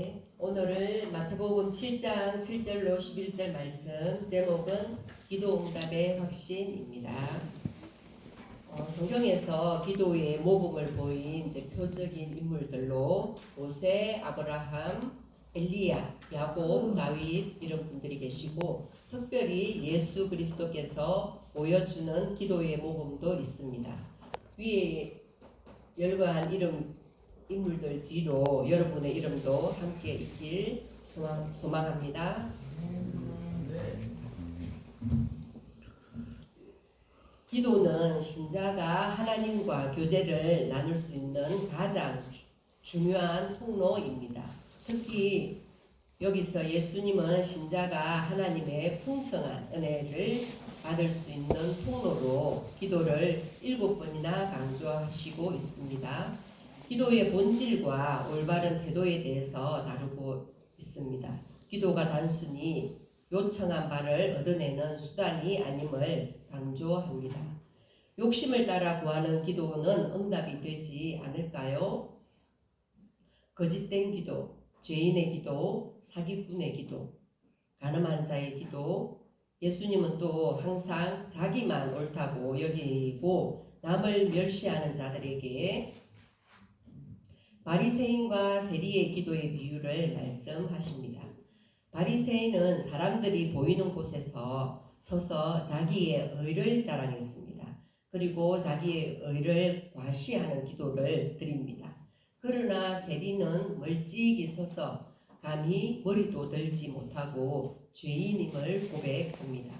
네, 오늘은 마태복음 7장 7절로 11절 말씀, 제목은 기도응답의 확신입니다. 성경에서 기도의 모범을 보인 대표적인 인물들로 모세, 아브라함, 엘리야, 야곱, 다윗 이런 분들이 계시고, 특별히 예수 그리스도께서 보여주는 기도의 모범도 있습니다. 위에 열거한 인물들 뒤로 여러분의 이름도 함께 있길 소망합니다. 기도는 신자가 하나님과 교제를 나눌 수 있는 가장 중요한 통로입니다. 특히 여기서 예수님은 신자가 하나님의 풍성한 은혜를 받을 수 있는 통로로 기도를 7번이나 강조하시고 있습니다. 기도의 본질과 올바른 태도에 대해서 다루고 있습니다. 기도가 단순히 요청한 바를 얻어내는 수단이 아님을 강조합니다. 욕심을 따라 구하는 기도는 응답이 되지 않을까요? 거짓된 기도, 죄인의 기도, 사기꾼의 기도, 가늠한 자의 기도, 예수님은 또 항상 자기만 옳다고 여기고 남을 멸시하는 자들에게 바리새인과 세리의 기도의 비유를 말씀하십니다. 바리새인은 사람들이 보이는 곳에서 서서 자기의 의를 자랑했습니다. 그리고 자기의 의를 과시하는 기도를 드립니다. 그러나 세리는 멀찍이 서서 감히 머리도 들지 못하고 죄인임을 고백합니다.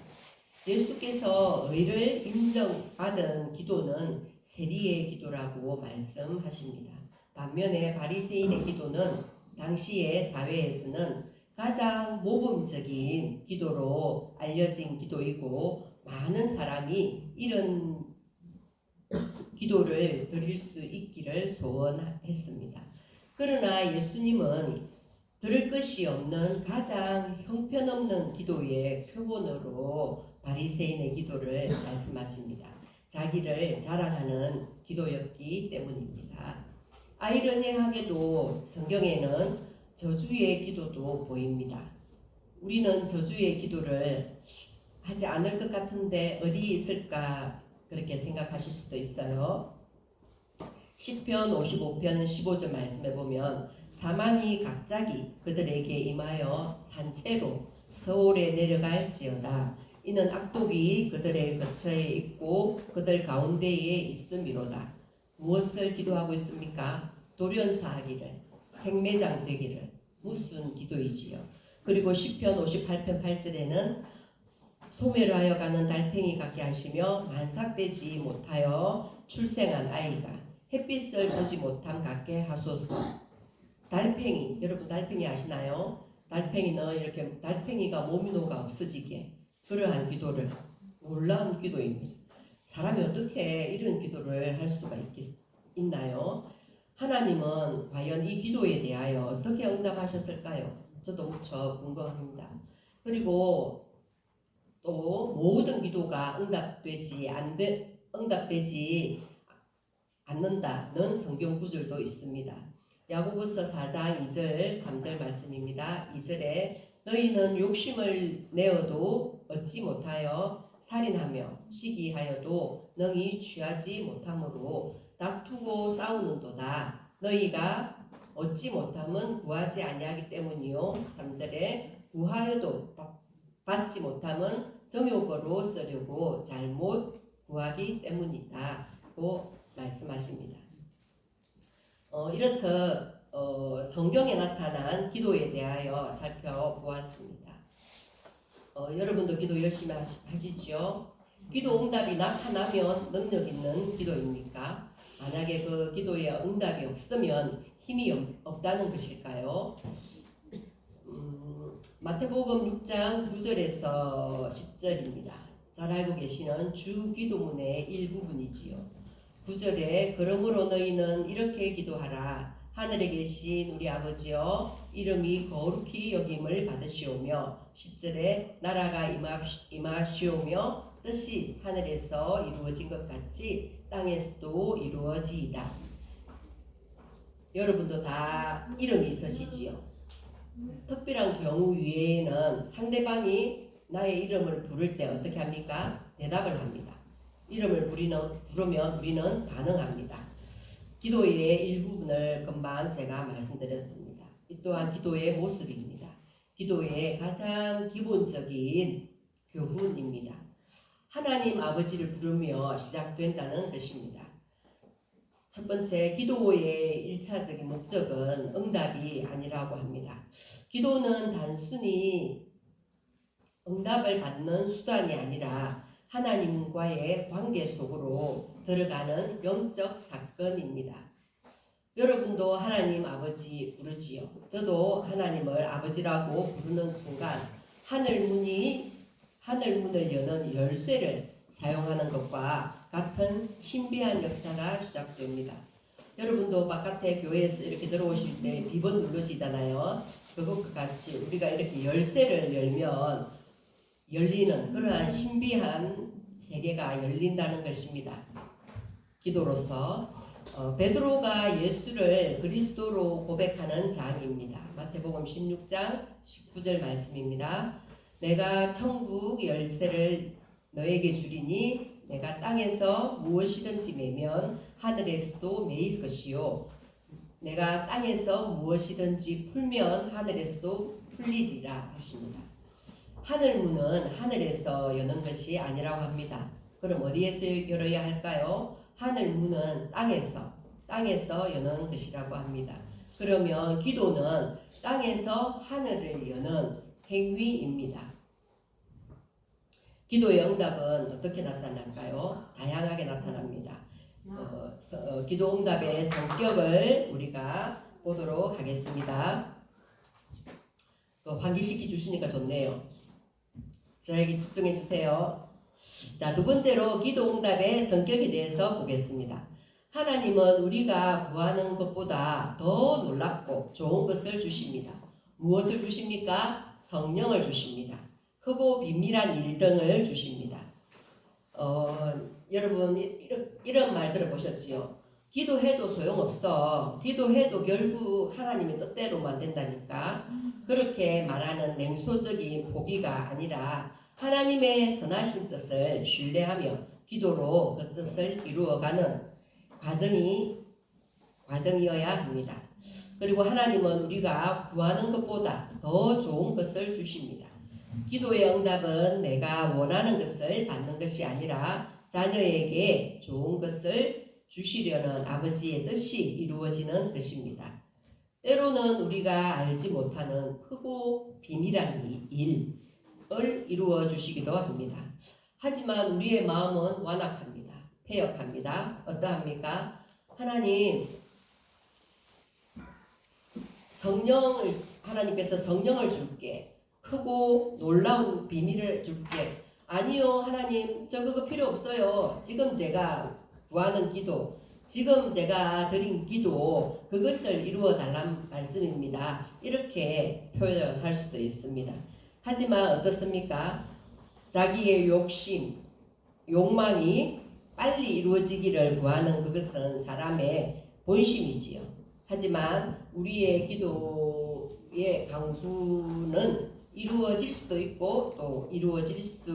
예수께서 의를 인정받은 기도는 세리의 기도라고 말씀하십니다. 반면에 바리새인의 기도는 당시의 사회에서는 가장 모범적인 기도로 알려진 기도이고 많은 사람이 이런 기도를 드릴 수 있기를 소원했습니다. 그러나 예수님은 들을 것이 없는 가장 형편없는 기도의 표본으로 바리새인의 기도를 말씀하십니다. 자기를 자랑하는 기도였기 때문입니다. 아이러니하게도 성경에는 저주의 기도도 보입니다. 우리는 저주의 기도를 하지 않을 것 같은데 어디 있을까 그렇게 생각하실 수도 있어요. 시편 55편 15절 말씀에 보면 사망이 갑자기 그들에게 임하여 산채로 서울에 내려갈지어다. 이는 악독이 그들의 거처에 있고 그들 가운데에 있음이로다. 무엇을 기도하고 있습니까? 돌연사하기를, 생매장 되기를. 무슨 기도이지요? 그리고 시편 58편 8절에는 소멸하여 가는 달팽이 같게 하시며 만삭되지 못하여 출생한 아이가 햇빛을 보지 못함 같게 하소서. 달팽이, 여러분 달팽이 아시나요? 달팽이는 이렇게 달팽이가 모미노가 없어지게 그러한 기도를, 놀라운 기도입니다. 사람이 어떻게 이런 기도를 할 수가 있나요? 하나님은 과연 이 기도에 대하여 어떻게 응답하셨을까요? 저도 무척 궁금합니다. 그리고 또 모든 기도가 응답되지 않는다는 성경 구절도 있습니다. 야고보서 4장 2절 3절 말씀입니다. 2절에 너희는 욕심을 내어도 얻지 못하여 살인하며 시기하여도 능히 취하지 못함으로 다투고 싸우는도다. 너희가 얻지 못함은 구하지 아니하기 때문이요. 3절에 구하여도 받지 못함은 정욕으로 쓰려고 잘못 구하기 때문이다고 말씀하십니다. 이렇듯 성경에 나타난 기도에 대하여 살펴보았습니다. 여러분도 기도 열심히 하시죠? 기도 응답이 나타나면 능력 있는 기도입니까? 만약에 그 기도에 응답이 없으면 힘이 없다는 것일까요? 마태복음 6장 9절에서 10절입니다. 잘 알고 계시는 주기도문의 일부분이지요. 9절에 그러므로 너희는 이렇게 기도하라. 하늘에 계신 우리 아버지여 이름이 거룩히 여김을 받으시오며 10절에 나라가 임하시오며 뜻이 하늘에서 이루어진 것 같이 땅에서도 이루어지이다. 여러분도 다 이름이 있으시지요. 특별한 경우 외에는 상대방이 나의 이름을 부를 때 어떻게 합니까? 대답을 합니다. 이름을 부르면 우리는 반응합니다. 기도의 일부분을 금방 제가 말씀드렸습니다. 이 또한 기도의 모습입니다. 기도의 가장 기본적인 교훈입니다. 하나님 아버지를 부르며 시작된다는 것입니다. 첫 번째, 기도의 1차적인 목적은 응답이 아니라고 합니다. 기도는 단순히 응답을 받는 수단이 아니라 하나님과의 관계 속으로 들어가는 영적 사건입니다. 여러분도 하나님 아버지 부르지요. 저도 하나님을 아버지라고 부르는 순간 하늘 문을 여는 열쇠를 사용하는 것과 같은 신비한 역사가 시작됩니다. 여러분도 바깥에 교회에서 이렇게 들어오실 때 비번 누르시잖아요. 그것과 같이 우리가 이렇게 열쇠를 열면 열리는 그러한 신비한 세계가 열린다는 것입니다. 기도로서 베드로가 예수를 그리스도로 고백하는 장입니다. 마태복음 16장 19절 말씀입니다. 내가 천국 열쇠를 너에게 주리니 내가 땅에서 무엇이든지 매면 하늘에서도 매일 것이요 내가 땅에서 무엇이든지 풀면 하늘에서도 풀리리라 하십니다. 하늘문은 하늘에서 여는 것이 아니라고 합니다. 그럼 어디에서 열어야 할까요? 하늘문은 땅에서 여는 것이라고 합니다. 그러면 기도는 땅에서 하늘을 여는 행위입니다. 기도의 응답은 어떻게 나타날까요? 다양하게 나타납니다. 기도 응답의 성격을 우리가 보도록 하겠습니다. 또 환기시켜 주시니까 좋네요. 저에게 집중해 주세요. 자, 두 번째로 기도 응답의 성격에 대해서 보겠습니다. 하나님은 우리가 구하는 것보다 더 놀랍고 좋은 것을 주십니다. 무엇을 주십니까? 성령을 주십니다. 크고 비밀한 일등을 주십니다. 여러분 이런 말 들어보셨지요? 기도해도 소용없어. 기도해도 결국 하나님의 뜻대로만 된다니까. 그렇게 말하는 냉소적인 포기가 아니라 하나님의 선하신 뜻을 신뢰하며 기도로 그 뜻을 이루어가는 과정이어야 합니다. 그리고 하나님은 우리가 구하는 것보다 더 좋은 것을 주십니다. 기도의 응답은 내가 원하는 것을 받는 것이 아니라 자녀에게 좋은 것을 주시려는 아버지의 뜻이 이루어지는 것입니다. 때로는 우리가 알지 못하는 크고 비밀한 일을 이루어 주시기도 합니다. 하지만 우리의 마음은 완악합니다. 패역합니다. 어떠합니까? 하나님, 하나님께서 성령을 줄게. 크고 놀라운 비밀을 줄게. 아니요, 하나님, 저 그거 필요 없어요. 지금 제가 구하는 기도, 지금 제가 드린 기도, 그것을 이루어 달란 말씀입니다. 이렇게 표현할 수도 있습니다. 하지만 어떻습니까? 자기의 욕망이 빨리 이루어지기를 구하는 그것은 사람의 본심이지요. 하지만 우리의 기도의 강구는 이루어질 수도 있고 또 이루어지지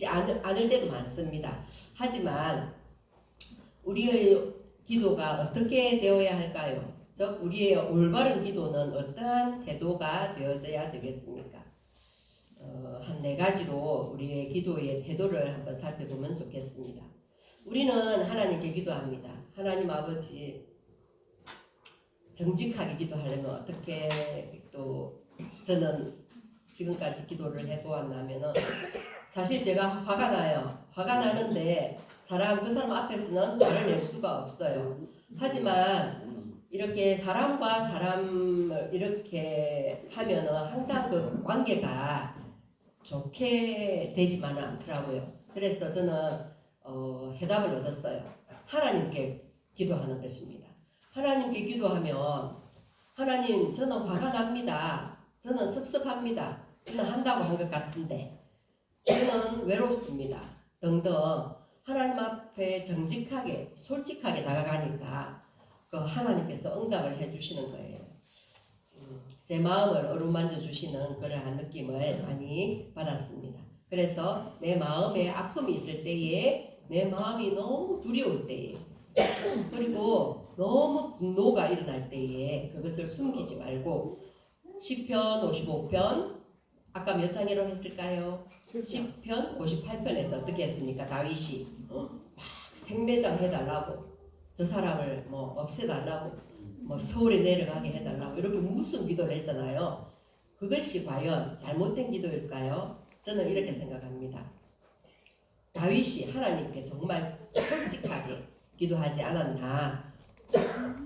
않을 때도 많습니다. 하지만 우리의 기도가 어떻게 되어야 할까요? 즉 우리의 올바른 기도는 어떠한 태도가 되어져야 되겠습니까? 한 4가지로 우리의 기도의 태도를 한번 살펴보면 좋겠습니다. 우리는 하나님께 기도합니다. 하나님 아버지, 정직하게 기도하려면 어떻게, 또 저는 지금까지 기도를 해보았냐면은 사실 제가 화가 나요. 화가 나는데 그 사람 앞에서는 화를 낼 수가 없어요. 하지만 이렇게 사람과 사람을 이렇게 하면은 항상 그 관계가 좋게 되지만은 않더라고요. 그래서 저는 해답을 얻었어요. 하나님께 기도하는 것입니다. 하나님께 기도하면 하나님, 저는 화가 납니다. 저는 섭섭합니다. 저는 한다고 한 것 같은데 저는 외롭습니다. 등등 하나님 앞에 정직하게 솔직하게 다가가니까 그 하나님께서 응답을 해주시는 거예요. 제 마음을 어루만져 주시는 그러한 느낌을 많이 받았습니다. 그래서 내 마음에 아픔이 있을 때에, 내 마음이 너무 두려울 때에, 그리고 너무 분노가 일어날 때에 그것을 숨기지 말고 시편 55편 아까 몇 장이라고 했을까요? 시편 58편에서 어떻게 했습니까? 다윗이 막 생매장 해달라고, 저 사람을 뭐 없애달라고, 뭐 서울에 내려가게 해달라고 이렇게 무슨 기도를 했잖아요. 그것이 과연 잘못된 기도일까요? 저는 이렇게 생각합니다. 다윗이 하나님께 정말 솔직하게 기도하지 않았나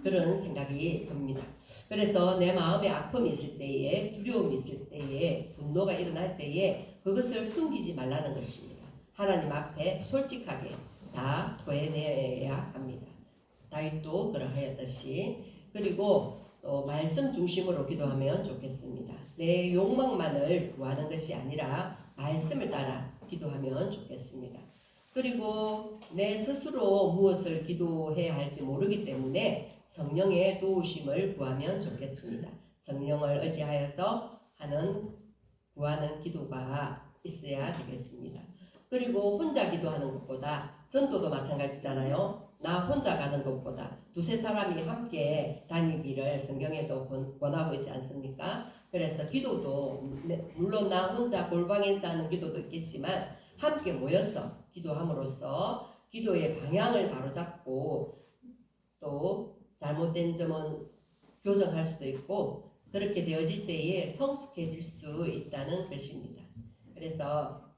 그런 생각이 듭니다. 그래서 내 마음에 아픔이 있을 때에, 두려움이 있을 때에, 분노가 일어날 때에 그것을 숨기지 말라는 것입니다. 하나님 앞에 솔직하게 다 토해내야 합니다. 다윗도 그러하였듯이. 그리고 또 말씀 중심으로 기도하면 좋겠습니다. 내 욕망만을 구하는 것이 아니라 말씀을 따라 기도하면 좋겠습니다. 그리고 내 스스로 무엇을 기도해야 할지 모르기 때문에 성령의 도우심을 구하면 좋겠습니다. 성령을 의지하여서 구하는 기도가 있어야 되겠습니다. 그리고 혼자 기도하는 것보다, 전도도 마찬가지잖아요. 나 혼자 가는 것보다 두세 사람이 함께 다니기를 성경에도 권하고 있지 않습니까? 그래서 기도도 물론 나 혼자 골방에서 하는 기도도 있겠지만 함께 모여서 기도함으로써 기도의 방향을 바로잡고 또 잘못된 점은 교정할 수도 있고 그렇게 되어질 때에 성숙해질 수 있다는 것입니다. 그래서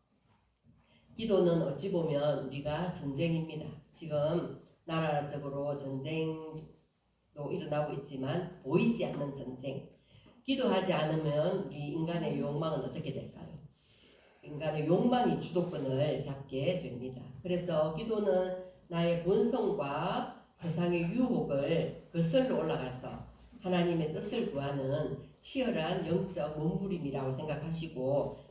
기도는 어찌 보면 우리가 전쟁입니다. 지금 나라적으로 전쟁도 일어나고 있지만 보이지 않는 전쟁. 기도하지 않으면 우리 인간의 욕망은 어떻게 될까요? 인간의 욕망이 주도권을 잡게 됩니다. 그래서 기도는 나의 본성과 세상의 유혹을 거슬러 올라가서 하나님의 뜻을 구하는 치열한 영적 몸부림이라고 생각하시고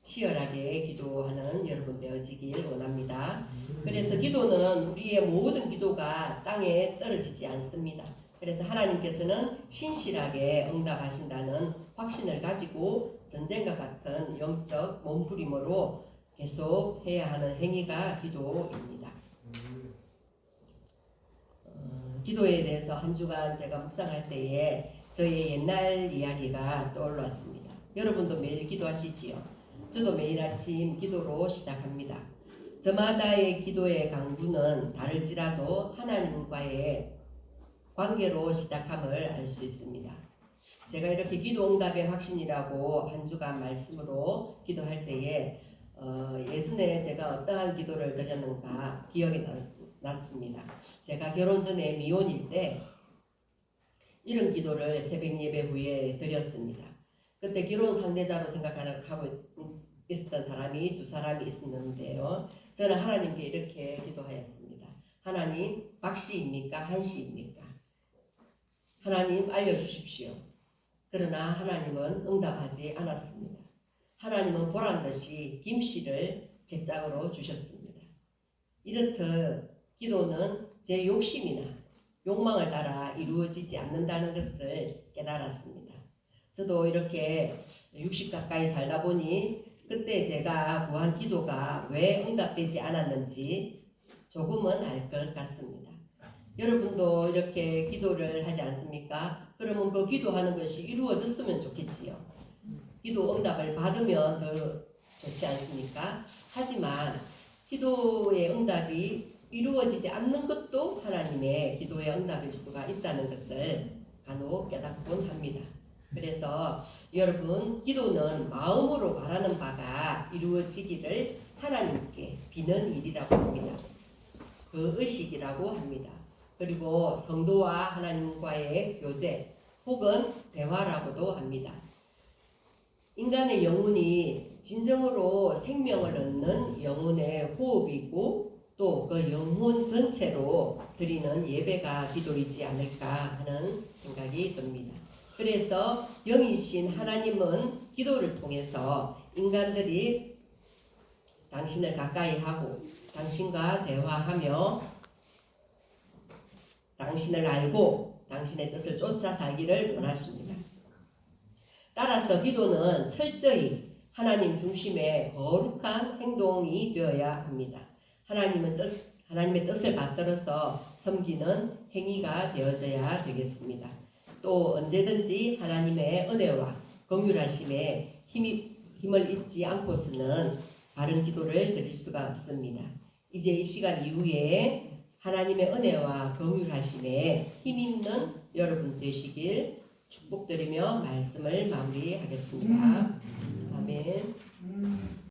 치열하게 기도하는 여러분 되어지길 원합니다. 그래서 기도는 우리의 모든 기도가 땅에 떨어지지 않습니다. 그래서 하나님께서는 신실하게 응답하신다는 확신을 가지고 전쟁과 같은 영적 몸부림으로 계속 해야 하는 행위가 기도입니다. 기도에 대해서 한 주간 제가 묵상할 때에 저의 옛날 이야기가 떠올랐습니다. 여러분도 매일 기도하시지요? 저도 매일 아침 기도로 시작합니다. 저마다의 기도의 강구는 다를지라도 하나님과의 관계로 시작함을 알 수 있습니다. 제가 이렇게 기도 응답의 확신이라고 한 주간 말씀으로 기도할 때에 예전에 제가 어떠한 기도를 드렸는가 기억이 났습니다. 제가 결혼 전에 미혼일 때 이런 기도를 새벽 예배 후에 드렸습니다. 그때 결혼 상대자로 생각하고 있었던 사람이 두 사람이 있었는데요. 저는 하나님께 이렇게 기도하였습니다. 하나님, 박씨입니까? 한씨입니까? 하나님 알려주십시오. 그러나 하나님은 응답하지 않았습니다. 하나님은 보란듯이 김씨를 제 짝으로 주셨습니다. 이렇듯 기도는 제 욕심이나 욕망을 따라 이루어지지 않는다는 것을 깨달았습니다. 저도 이렇게 60 가까이 살다 보니 그때 제가 구한 기도가 왜 응답되지 않았는지 조금은 알 것 같습니다. 여러분도 이렇게 기도를 하지 않습니까? 그러면 그 기도하는 것이 이루어졌으면 좋겠지요. 기도 응답을 받으면 더 좋지 않습니까? 하지만 기도의 응답이 이루어지지 않는 것도 하나님의 기도의 응답일 수가 있다는 것을 간혹 깨닫곤 합니다. 그래서 여러분, 기도는 마음으로 바라는 바가 이루어지기를 하나님께 비는 일이라고 합니다. 그 의식이라고 합니다. 그리고 성도와 하나님과의 교제 혹은 대화라고도 합니다. 인간의 영혼이 진정으로 생명을 얻는 영혼의 호흡이고 또 그 영혼 전체로 드리는 예배가 기도이지 않을까 하는 생각이 듭니다. 그래서 영이신 하나님은 기도를 통해서 인간들이 당신을 가까이 하고 당신과 대화하며 당신을 알고 당신의 뜻을 쫓아 살기를 원하십니다. 따라서 기도는 철저히 하나님 중심의 거룩한 행동이 되어야 합니다. 하나님의 뜻을 받들어서 섬기는 행위가 되어져야 되겠습니다. 또 언제든지 하나님의 은혜와 긍휼하심에 힘을 잊지 않고서는 바른 기도를 드릴 수가 없습니다. 이제 이 시간 이후에 하나님의 은혜와 긍휼하심에 힘 있는 여러분 되시길 축복드리며 말씀을 마무리하겠습니다. 아멘.